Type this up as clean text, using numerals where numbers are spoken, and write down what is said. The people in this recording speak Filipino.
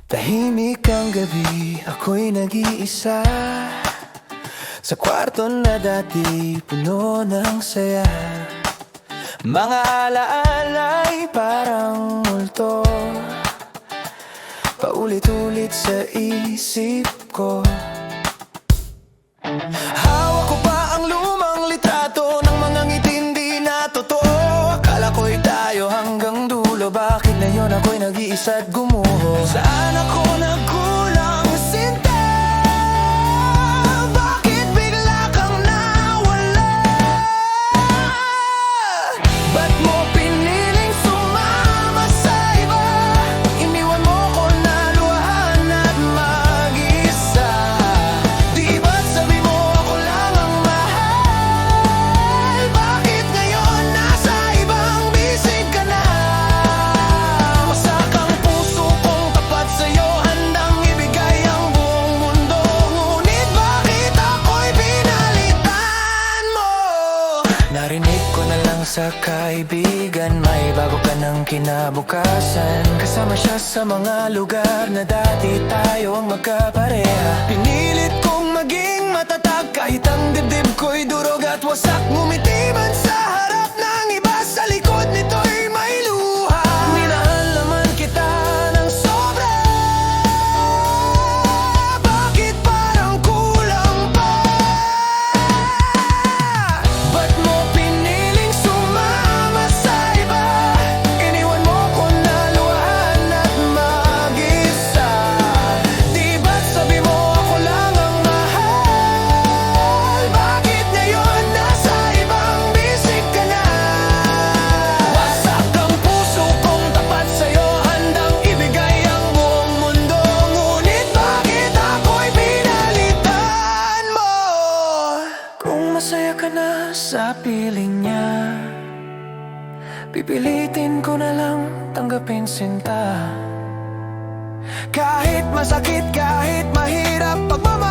Tahimik ang gabi, ako'y nag-iisa sa kwarto na dati puno ng saya. Mga alaala'y parang multo, paulit-ulit sa isip ko. Hawak ko pa ang lumang litrato ng mga ngiting di na totoo. Akala ko'y tayo hanggang dulo, bakit ngayon ako'y nag-iisa't gumuho? Saan ako nagkulang, Sinta? Bakit bigla kang nawala? Ba't mo piniling sumama sa iba? Iniwan mo ko na luhaan at mag-isa. Di ba't sabi mo ako lang ang mahal? Bakit ngayon nasa ibang bisig ka na? Wasak ang puso kong tapat sa'yo, handang ibigay ang buong mundo. Ngunit bakit ako'y pinalitan mo? Narinig ko na lang sa kaibigan, may bago ka ng kinabukasan. Kasama siya sa mga lugar na dati tayo ang magkapareha. Pinilit kong maging matatag kahit ang dibdib ko'y durog at wasak. Ngumiti man sa harap ng iba, sa likod nito'y may luha. Minahal naman kita ng sobra, bakit parang kulang pa? Ba't mo piniling sumama sa iba? Iniwan mo ko na luhaan at mag-isa. Di ba't sabi mo ako lang ang mahal? Bakit ngayon nasa ibang bisig ka na? Wasak ang puso kong tapat sa'yo, handang ibigay ang buong mundo. Ngunit bakit ako'y pinalitan mo? Kung masaya ka na sa piling niya, pipilitin ko na lang tanggapin, Sinta. Kahit masakit, kahit mahirap, pagmamahal